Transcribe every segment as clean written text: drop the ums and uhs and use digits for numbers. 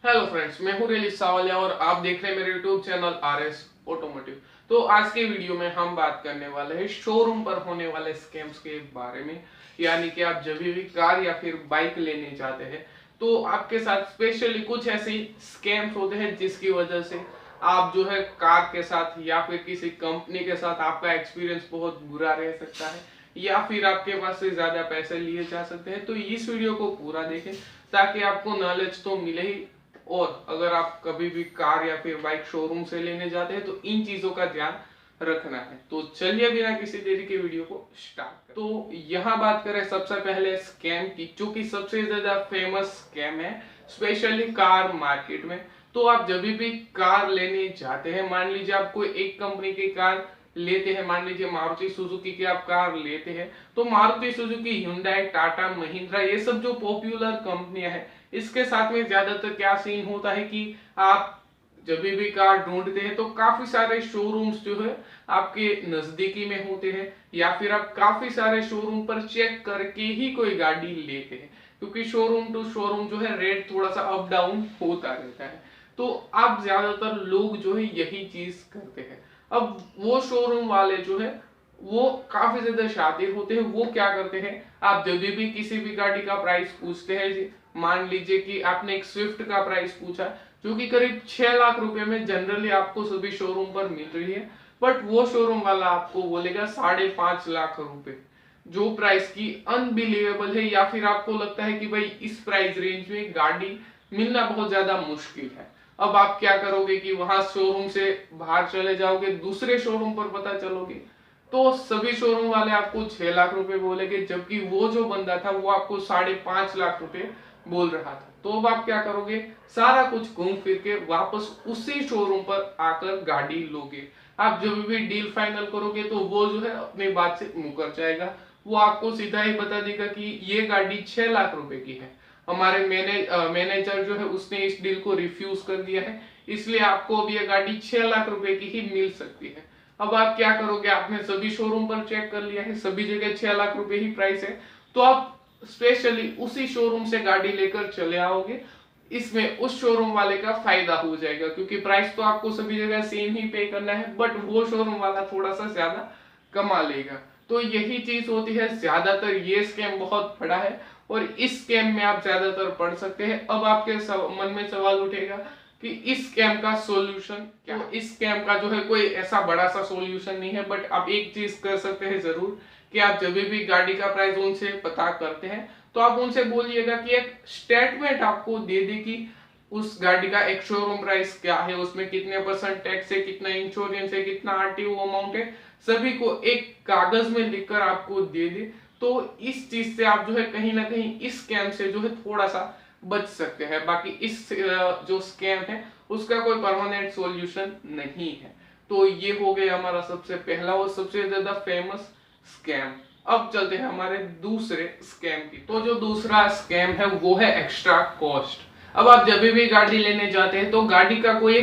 Hello friends, मैं हूं रेली सावलिया और आप देख रहे हैं मेरे यूट्यूब चैनल आरएस ऑटोमोटिव। तो आज के वीडियो में हम बात करने वाले हैं शोरूम पर होने वाले स्कैम्स के बारे में। यानी कि आप जब भी कार या फिर बाइक लेने जाते हैं तो आपके साथ स्पेशली कुछ ऐसे स्कैम्स होते हैं जिसकी वजह से आप जो है कार के साथ या फिर किसी कंपनी के साथ आपका एक्सपीरियंस बहुत बुरा रह सकता है या फिर आपके पास से ज्यादा पैसे लिए जा सकते हैं। तो इस वीडियो को पूरा देखें ताकि आपको नॉलेज तो मिले ही, और अगर आप कभी भी कार या फिर बाइक शोरूम से लेने जाते हैं तो इन चीजों का ध्यान रखना है। तो चलिए बिना किसी देरी के वीडियो को स्टार्ट करें। तो यहाँ बात करें सबसे पहले स्कैम की, जो कि सबसे ज्यादा फेमस स्कैम है स्पेशली कार मार्केट में। तो आप जब भी कार लेने जाते हैं, मान लीजिए आप कोई एक कंपनी की कार लेते हैं, मान लीजिए मारुति सुजुकी की आप कार लेते हैं, तो मारुति सुजुकी, हुंडई, टाटा, महिंद्रा, ये सब जो पॉपुलर कंपनियां हैं, इसके साथ में ज्यादातर क्या सीन होता है कि आप जब भी कार ढूंढते हैं तो काफी सारे शोरूम्स जो है आपके नजदीकी में होते हैं, या फिर आप काफी सारे शोरूम पर चेक करके ही कोई गाड़ी लेते हैं, क्योंकि शोरूम टू शोरूम जो है रेट थोड़ा सा अप डाउन होता रहता है। तो आप ज्यादातर लोग जो है यही चीज करते हैं। अब वो शोरूम वाले जो है वो काफी ज्यादा शातिर होते हैं। वो क्या करते हैं, आप जब भी किसी भी गाड़ी का प्राइस पूछते हैं, मान लीजिए कि आपने एक स्विफ्ट का प्राइस पूछा जो कि करीब 6 लाख रुपए में जनरली आपको सभी शोरूम पर मिल रही है, बट वो शोरूम वाला आपको बोलेगा 5.5 लाख रुपए, जो प्राइस की अनबिलीवेबल है। या फिर आपको लगता है कि भाई इस प्राइस रेंज में गाड़ी मिलना बहुत ज्यादा मुश्किल है। अब आप क्या करोगे कि वहां शोरूम से बाहर चले जाओगे, दूसरे शोरूम पर पता चलोगे तो सभी शोरूम वाले आपको 6 लाख रुपए बोलेंगे, जबकि वो जो बंदा था वो आपको 5.5 लाख रुपए बोल रहा था। तो अब आप क्या करोगे, सारा कुछ घूम फिर के वापस उसी शोरूम पर आकर गाड़ी लोगे। आप जब भी डील फाइनल करोगे तो वो जो है अपनी बात से मुकर जाएगा। वो आपको सीधा ही बता देगा कि ये गाड़ी 6 लाख रुपए की है, हमारे मैनेजर जो है उसने इस डील को रिफ्यूज कर दिया है, इसलिए आपको अब ये गाड़ी 6 लाख रुपए की ही मिल सकती है। अब आप क्या करोगे, आपने सभी शोरूम पर चेक कर लिया है, सभी जगह 6 लाख रुपए ही प्राइस है, तो आप स्पेशली उसी शोरूम से गाड़ी लेकर चले आओगे। इसमें उस शोरूम वाले का फायदा हो जाएगा, क्योंकि प्राइस तो आपको सभी जगह सेम ही पे करना है, बट वो शोरूम वाला थोड़ा सा ज्यादा कमा लेगा। तो यही चीज होती है, ज्यादातर ये स्कैम बहुत बड़ा है और इस स्कैम में आप ज्यादातर पढ़ सकते हैं। अब आपके मन में सवाल उठेगा कि इस स्कैम का सॉल्यूशन क्या। तो इस स्कैम का जो है कोई ऐसा बड़ा सा सॉल्यूशन नहीं है, बट आप एक चीज कर सकते हैं जरूर कि आप जब भी गाड़ी का प्राइस उनसे पता करते हैं तो आप उनसे बोलिएगा कि एक स्टेटमेंट आपको दे दे कि उस गाड़ी का एक शोरूम प्राइस क्या है, उसमें कितने परसेंट टैक्स है, कितना इंश्योरेंस है, कितना आरटीओ अमाउंट है, सभी को एक कागज में लिखकर आपको दे दे। तो इस चीज से आप जो है कहीं ना कहीं इस स्कैम से जो है थोड़ा सा बच सकते हैं। बाकी इस जो स्कैम है उसका कोई परमानेंट सॉल्यूशन नहीं है। तो ये हो गया हमारा सबसे पहला और सबसे ज्यादा फेमस स्कैम। अब चलते हैं हमारे दूसरे स्कैम की। तो जो दूसरा स्कैम है वो है एक्स्ट्रा कॉस्ट। अब आप जब भी गाड़ी लेने जाते हैं तो गाड़ी का कोई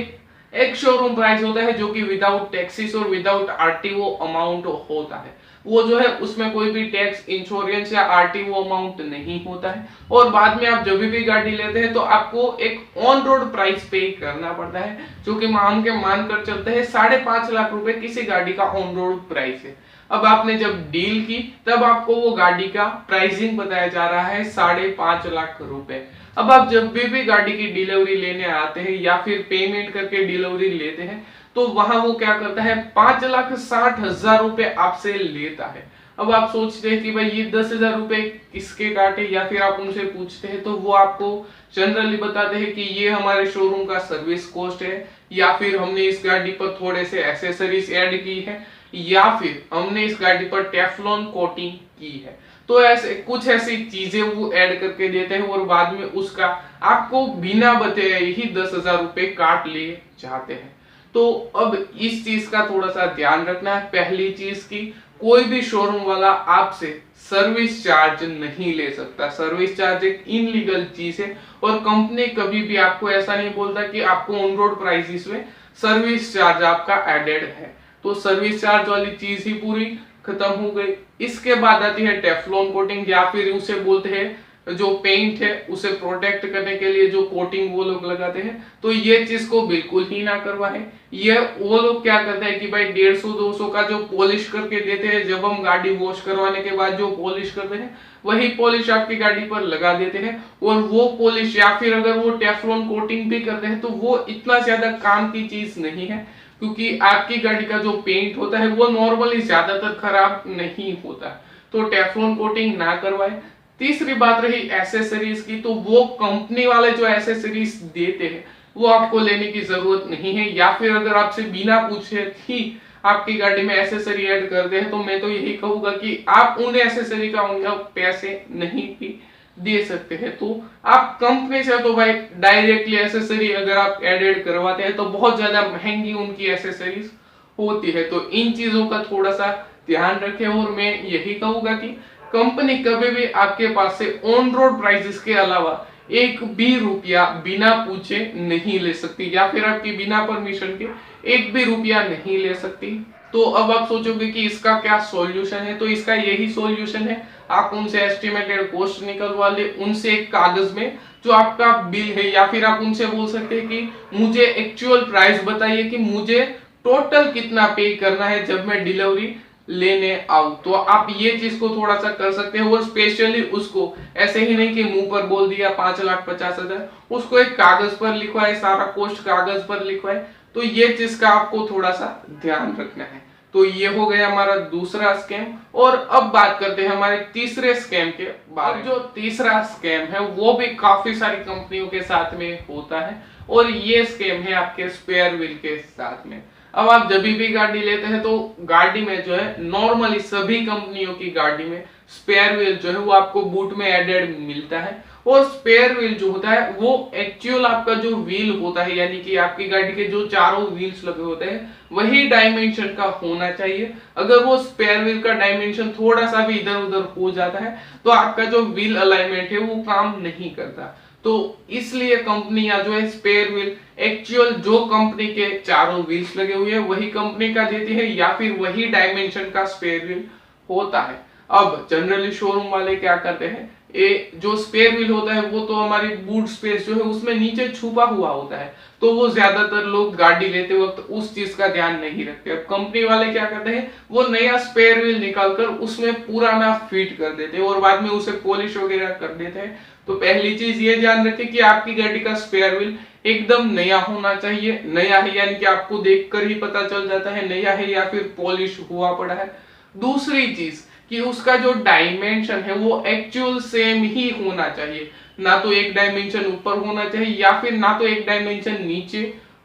एक शोरूम प्राइस होता है जो कि विदाउट टैक्सेस और विदाउट आरटीओ अमाउंट होता है। वो जो है उसमें कोई भी टैक्स, इंश्योरेंस या आरटीओ अमाउंट नहीं होता है। और बाद में आप जब भी गाड़ी लेते हैं तो आपको एक ऑन रोड प्राइस पे करना पड़ता है, जो कि हम के मानकर चलते हैं 5.5 लाख रुपए किसी गाड़ी का ऑन रोड प्राइस है। अब आपने जब डील की तब आपको वो गाड़ी का प्राइसिंग बताया जा रहा है 5.5 लाख रुपए। अब आप जब भी गाड़ी की डिलीवरी लेने आते हैं या फिर पेमेंट करके डिलीवरी लेते हैं तो वहां वो क्या करता है, 5,60,000 रुपए आपसे लेता है। अब आप सोचते हैं कि भाई ये 10,000 रुपए किसके काटे, या फिर आप उनसे पूछते हैं तो वो आपको जनरली बताते हैं कि ये हमारे शोरूम का सर्विस कॉस्ट है, या फिर हमने इस गाड़ी पर थोड़े से एक्सेसरीज ऐड की है, या फिर हमने इस गाड़ी पर टेफ्लॉन कोटिंग की है। तो ऐसे कुछ ऐसी चीजें वो ऐड करके देते हैं और बाद में उसका आपको बिना बताए ही 10,000 रुपए काट लिए जाते हैं। तो अब इस चीज का थोड़ा सा ध्यान रखना है। पहली चीज की, कोई भी शोरूम वाला आपसे सर्विस चार्ज नहीं ले सकता। सर्विस चार्ज एक इनलीगल चीज है और कंपनी कभी भी आपको ऐसा नहीं बोलता कि आपको ऑन रोड प्राइस में सर्विस चार्ज आपका एडेड है। तो सर्विस चार्ज वाली चीज ही पूरी खत्म हो गई। इसके बाद आती है टेफ्लॉन कोटिंग, या फिर उसे बोलते हैं जो पेंट है उसे प्रोटेक्ट करने के लिए जो कोटिंग वो लोग लगाते हैं, तो ये चीज को बिल्कुल ही ना करवाएं। ये वो लोग क्या करते हैं कि भाई 150-200 का जो पॉलिश करके देते हैं, जब हम गाड़ी वॉश करवाने के बाद जो पॉलिश करते हैं वही पॉलिश आपकी गाड़ी पर लगा देते हैं। और वो पॉलिश या फिर अगर वो टेफ्लॉन कोटिंग भी करते हैं तो वो इतना ज्यादा काम की चीज नहीं है, क्योंकि आपकी गाड़ी का जो पेंट होता है वो नॉर्मली ज्यादातर खराब नहीं होता। तो टेफ्लॉन कोटिंग ना करवाए। तीसरी बात रही एसेसरीज की, तो वो कंपनी वाले जो एसेसरीज देते हैं वो आपको लेने की जरूरत नहीं है, या फिर अगर आपसे बिना पूछे ही आपकी गाड़ी में एसेसरी ऐड कर दे तो मैं तो यही कहूंगा कि आप उन एसेसरी का उनका पैसे नहीं भी दे सकते हैं। तो आप कंपनी से तो भाई डायरेक्टली एसेसरी अगर आप एडेड करवाते हैं तो बहुत ज्यादा महंगी उनकी एसेसरीज होती है। तो इन चीजों का थोड़ा सा ध्यान रखें। और मैं यही कहूंगा कि कंपनी कभी भी आपके पास से ऑन रोड प्राइसेस के अलावा एक भी रुपया बिना पूछे नहीं ले सकती, या फिर आपकी बिना परमिशन के एक भी रुपया नहीं ले सकती। तो अब आप सोचोगे कि इसका क्या सॉल्यूशन है, तो इसका यही सॉल्यूशन है, आप उनसे एस्टिमेटेड कॉस्ट निकलवा ले, उनसे एक कागज में जो आपका बिल है, या फिर आप उनसे बोल सकते हैं कि मुझे एक्चुअल प्राइस बताइए कि मुझे टोटल कितना पे करना है जब मैं डिलीवरी लेने आऊं। तो आप ये चीज को थोड़ा सा कर सकते हैं। और स्पेशली उसको ऐसे ही नहीं कि मुंह पर बोल दिया 5,50,000, उसको एक कागज पर लिखवाए, सारा कॉस्ट कागज पर लिखवाए। तो ये चीज का आपको थोड़ा सा ध्यान रखना है। तो ये हो गया हमारा दूसरा स्कैम। और अब बात करते हैं हमारे तीसरे स्कैम के बारे में। जो तीसरा स्कैम है वो भी काफी सारी कंपनियों के साथ में होता है, और ये स्कैम है आपके स्पेयर व्हील के साथ में। अब आप जब भी गाड़ी लेते हैं तो गाड़ी में जो है नॉर्मली सभी कंपनियों की गाड़ी में स्पेयर व्हील जो है वो आपको बूट में एडेड मिलता है। और स्पेयर व्हील जो होता है वो एक्चुअल आपका जो व्हील होता है, यानी कि आपकी गाड़ी के जो चारों व्हील्स लगे होते हैं वही डायमेंशन का होना चाहिए। अगर वो स्पेयर व्हील का डायमेंशन थोड़ा सा भी इधर उधर हो जाता है तो आपका जो व्हील अलाइनमेंट है वो काम नहीं करता। तो इसलिए कंपनियां जो है स्पेयर व्हील एक्चुअल जो कंपनी के चारों व्हील्स लगे हुए हैं वही कंपनी का देती है, या फिर वही डायमेंशन का स्पेयर व्हील होता है। अब जनरली शोरूम वाले क्या करते हैं, जो स्पेयर व्हील होता है वो तो हमारी बूट स्पेस जो है उसमें नीचे छुपा हुआ होता है, तो वो ज्यादातर लोग गाड़ी लेते वक्त उस चीज का ध्यान नहीं रखते। अब कंपनी वाले क्या करते हैं, वो नया स्पेयर व्हील निकालकर उसमें पुराना फिट कर देते हैं और बाद में उसे पॉलिश वगैरह कर देते हैं। तो पहली चीज ये ध्यान रखें कि आपकी गाड़ी का स्पेयर व्हील एकदम नया होना चाहिए। नया है यानी कि आपको देखकर ही पता चल जाता है नया है या फिर पॉलिश हुआ पड़ा है। दूसरी चीज कि उसका जो डायमेंशन है वो एक्चुअल सेम ही होना चाहिए, ना तो एक डायमेंशन ऊपर होना चाहिए या फिर ना तो एक डायमेंशन नीचे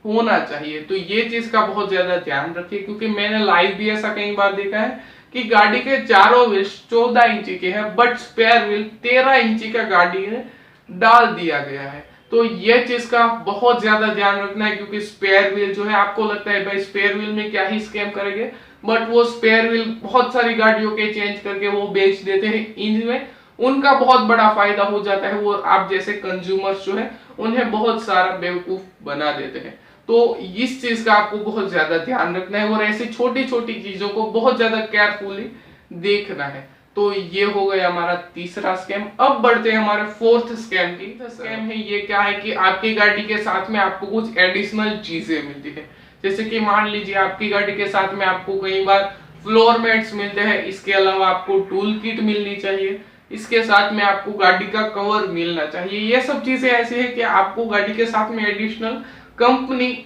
होना चाहिए। तो ये चीज का बहुत ज्यादा ध्यान रखिए, क्योंकि मैंने लाइव भी ऐसा कई बार देखा है कि गाड़ी के चारों व्हील्स 14 इंची के हैं बट स्पेयर व्हील 13 इंची का गाड़ी में डाल दिया गया है। तो ये चीज का बहुत ज्यादा ध्यान रखना है, क्योंकि स्पेयर व्हील जो है आपको लगता है भाई स्पेयर व्हील में क्या ही स्कैम करेंगे, बट वो स्पेयर व्हील बहुत सारी गाड़ियों के चेंज करके वो बेच देते हैं। इनमें उनका बहुत बड़ा फायदा हो जाता है, वो आप जैसे कंज्यूमर्स जो है उन्हें बहुत सारा बेवकूफ बना देते हैं। तो इस चीज का आपको बहुत ज्यादा ध्यान रखना है और ऐसी छोटी छोटी चीजों को बहुत ज्यादा केयरफुली देखना है। तो ये हो गया हमारा तीसरा स्कैम। अब बढ़ते हैं हमारे फोर्थ स्कैम की। स्कैम है ये क्या है कि आपकी गाड़ी के साथ में आपको कुछ एडिशनल चीजें मिलती है, जैसे कि मान लीजिए आपकी गाड़ी के साथ में आपको कई बार फ्लोर मैट्स मिलते हैं, इसके अलावा आपको टूल किट मिलनी चाहिए, इसके साथ में आपको गाड़ी का कवर मिलना चाहिए। ये सब चीजें ऐसी है कि आपको गाड़ी के साथ में एडिशनल कंपनी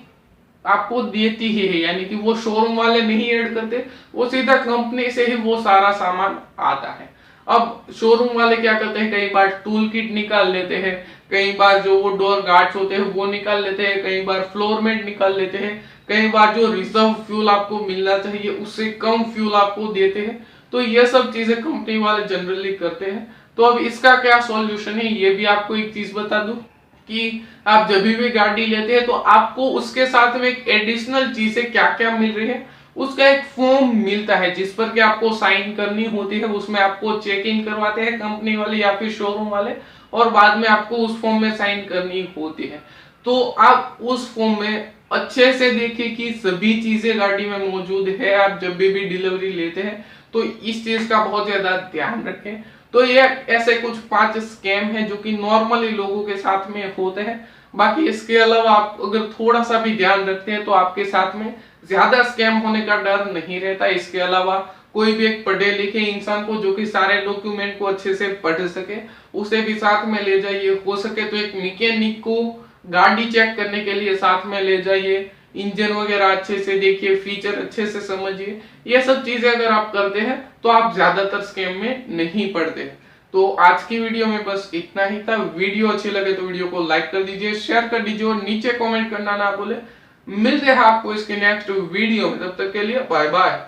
आपको देती ही है, यानी कि वो शोरूम वाले नहीं ऐड करते, वो सीधा कंपनी से ही वो सारा सामान आता है। अब शोरूम वाले क्या करते हैं, कई बार टूल किट निकाल लेते हैं, कई बार जो वो डोर गार्ड्स होते हैं वो निकाल लेते हैं, कई बार फ्लोर मैट निकाल लेते हैं, कई बार जो रिजर्व फ्यूल आपको मिलना चाहिए उससे कम फ्यूल आपको देते हैं। तो ये सब चीजें कंपनी वाले जनरली करते हैं। तो अब इसका क्या सॉल्यूशन है, ये भी आपको एक चीज बता दूं कि आप जब भी गाड़ी लेते हैं तो आपको उसके साथ में एक एडिशनल चीजें क्या क्या मिल रही है उसका एक फॉर्म मिलता है, जिस पर कि आपको साइन करनी होती है। उसमें आपको चेक इन करवाते हैं कंपनी वाले या फिर शोरूम वाले, और बाद में आपको उस फॉर्म में साइन करनी होती है। तो आप उस फॉर्म में अच्छे से देखिए कि सभी चीजें गाड़ी में मौजूद है। आप जब भी डिलीवरी लेते हैं तो इस चीज का बहुत ज्यादा ध्यान रखें। तो ये ऐसे कुछ 5 स्कैम है जो कि नॉर्मली लोगों के साथ में होते हैं। बाकी इसके अलावा आप अगर थोड़ा सा भी ध्यान रखते हैं तो आपके साथ में ज्यादा स्कैम होने का डर नहीं रहता। इसके अलावा कोई भी एक पढ़े लिखे इंसान को जो कि सारे डॉक्यूमेंट को अच्छे से पढ़ सके उसे भी साथ में ले जाइए। हो सके तो एक मैकेनिक को गाड़ी चेक करने के लिए साथ में ले जाइए, इंजन वगैरह अच्छे से देखिए, फीचर अच्छे से समझिए। ये सब चीजें अगर आप करते हैं तो आप ज्यादातर स्कैम में नहीं पड़ते। तो आज की वीडियो में बस इतना ही था। वीडियो अच्छी लगे तो वीडियो को लाइक कर दीजिए, शेयर कर दीजिए और नीचे कमेंट करना ना भूले। मिलते हैं आपको इसके नेक्स्ट वीडियो में, तब तक के लिए बाय बाय।